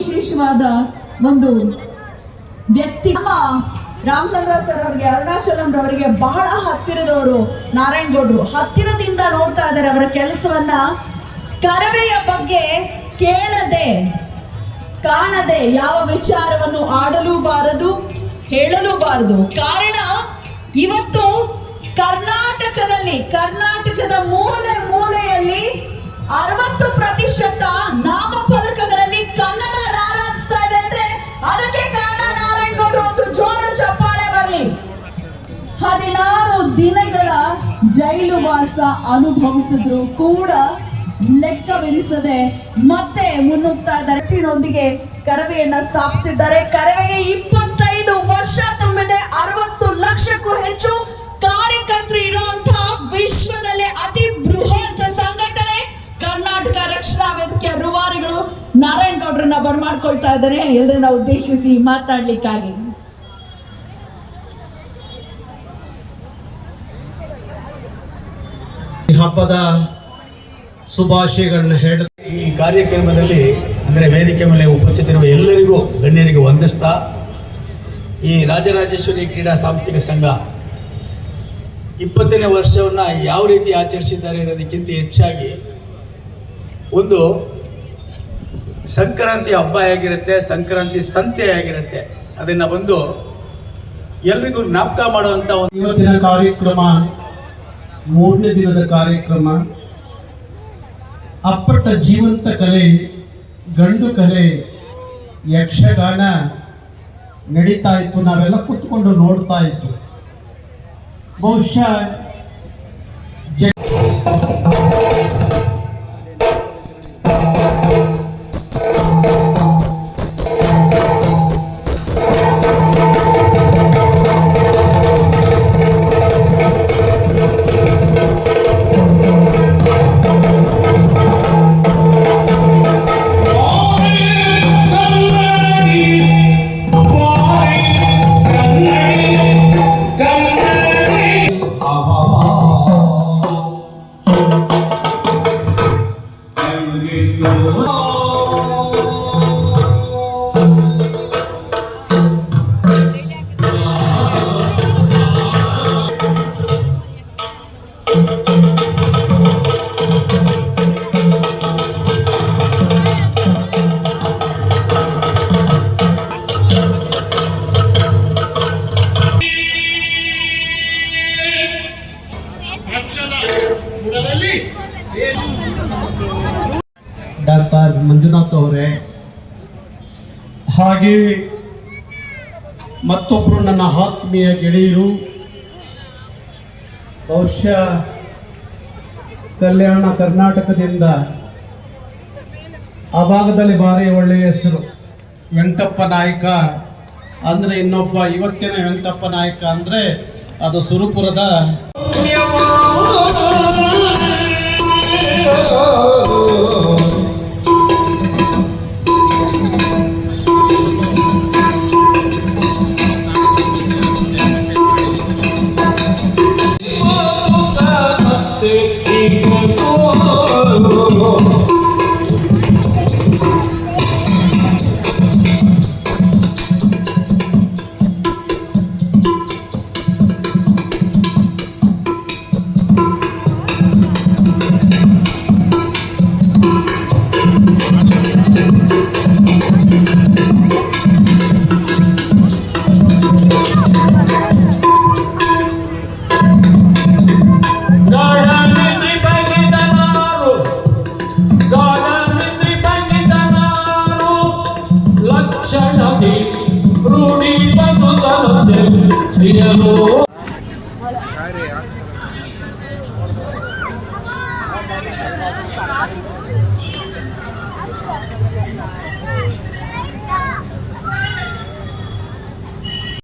ವಿಶೇಷವಾದ ಒಂದು ವ್ಯಕ್ತಿ. ನಮ್ಮ ರಾಮಚಂದ್ರ ಸರ್ ಅವರಿಗೆ, ಅರುಣಾಚಲಂ ರವರಿಗೆ ಬಹಳ ಹತ್ತಿರದವರು ನಾರಾಯಣಗೌಡರು. ಹತ್ತಿರದಿಂದ ನೋಡ್ತಾ ಇದ್ದಾರೆ ಅವರ ಕೆಲಸವನ್ನ. ಕರವೆಯ ಬಗ್ಗೆ ಕೇಳದೆ ಕಾಣದೆ ಯಾವ ವಿಚಾರವನ್ನು ಆಡಲೂಬಾರದು, ಹೇಳಲೂಬಾರದು. ಕಾರಣ ಇವತ್ತು ಕರ್ನಾಟಕದ ಮೂಲೆ ಮೂಲೆಯಲ್ಲಿ 60% ನಾಮಫಲಕಗಳಲ್ಲಿ ಕನ್ನಡ ರಾರಾಜಿಸ್ತಾ ಇದೆ ಅಂದ್ರೆ ಅದಕ್ಕೆ ಕಾರಣ ನಾರಾಯಣಗೌಡರು. ಒಂದು ಜೋರ ಚಪ್ಪಾಳೆ ಬರಲಿ. 16 ದಿನಗಳ ಜೈಲುವಾಸ ಅನುಭವಿಸಿದ್ರು ಕೂಡ ಲೆಕ್ಕವೆನಿಸದೆ ಮತ್ತೆ ಮುನ್ನುಗ್ತಾ ಇದ್ದಾರೆ. ನೊಂದಿಗೆ ಕರವೆಯನ್ನ ಸ್ಥಾಪಿಸಿದ್ದಾರೆ. ಕರವೆಗೆ 25 ವರ್ಷ ತುಂಬಿದೆ. 60 ಲಕ್ಷಕ್ಕೂ ಹೆಚ್ಚು ಕಾರ್ಯಕರ್ತರು ಇರುವಂತಹ ವಿಶ್ವದಲ್ಲೇ ಅತಿ ಬೃಹತ್ ಸಂಘಟನೆ ಕರ್ನಾಟಕ ರಕ್ಷಣಾ ವೇದಿಕೆಯ ರೂವಾರಿಗಳು ನಾರಾಯಣಗೌಡರನ್ನ ಬರಮಾಡ್ಕೊಳ್ತಾ ಇದ್ದಾರೆ ಎಲ್ಲರನ್ನ ಉದ್ದೇಶಿಸಿ ಮಾತಾಡ್ಲಿಕ್ಕಾಗಿ. ಹಬ್ಬದ ಶುಭಾಶಯಗಳನ್ನ ಹೇಳ ಈ ಕಾರ್ಯಕ್ರಮದಲ್ಲಿ ಅಂದರೆ ವೇದಿಕೆ ಮೇಲೆ ಉಪಸ್ಥಿತರಿರುವ ಎಲ್ಲರಿಗೂ ಗಣ್ಯರಿಗೆ ವಂದಿಸ್ತಾ, ಈ ರಾಜರಾಜೇಶ್ವರಿ ಕ್ರೀಡಾ ಸಾಂಸ್ಥಿಕ ಸಂಘ 20ನೇ ವರ್ಷವನ್ನು ಯಾವ ರೀತಿ ಆಚರಿಸಿದ್ದಾರೆ ಅನ್ನೋದಕ್ಕಿಂತ ಹೆಚ್ಚಾಗಿ ಒಂದು ಸಂಕ್ರಾಂತಿ ಹಬ್ಬ ಆಗಿರುತ್ತೆ, ಸಂಕ್ರಾಂತಿ ಸಂತೆ ಆಗಿರುತ್ತೆ, ಅದನ್ನು ಬಂದು ಎಲ್ರಿಗೂ ಜ್ಞಾಪಕ ಮಾಡುವಂಥ ಒಂದು ಇವತ್ತಿನ ಕಾರ್ಯಕ್ರಮ 3ನೇ ದಿನದ ಕಾರ್ಯಕ್ರಮ. ಅಪ್ಪಟ ಜೀವಂತ ಕಲೆ, ಗಂಡು ಕಲೆ, ಯಕ್ಷಗಾನ ನಡೀತಾ ಇತ್ತು. ನಾವೆಲ್ಲ ಕೂತ್ಕೊಂಡು ನೋಡ್ತಾ ಇತ್ತು. ಬಹುಶಃ ಡಾಕ್ಟರ್ ಮಂಜುನಾಥ್ ಅವರೇ, ಹಾಗೆ ಮತ್ತೊಬ್ಬರು ನನ್ನ ಆತ್ಮೀಯ ಗೆಳೆಯರು, ಬಹುಶಃ ಕಲ್ಯಾಣ ಕರ್ನಾಟಕದಿಂದ ಆ ಭಾಗದಲ್ಲಿ ಭಾರಿ ಒಳ್ಳೆಯ ಹೆಸರು ವೆಂಕಟಪ್ಪ ನಾಯಕ ಅಂದರೆ ಇನ್ನೊಬ್ಬ. ಇವತ್ತಿನ ವೆಂಕಟಪ್ಪ ನಾಯಕ ಅಂದರೆ ಅದು ಸುರಪುರದ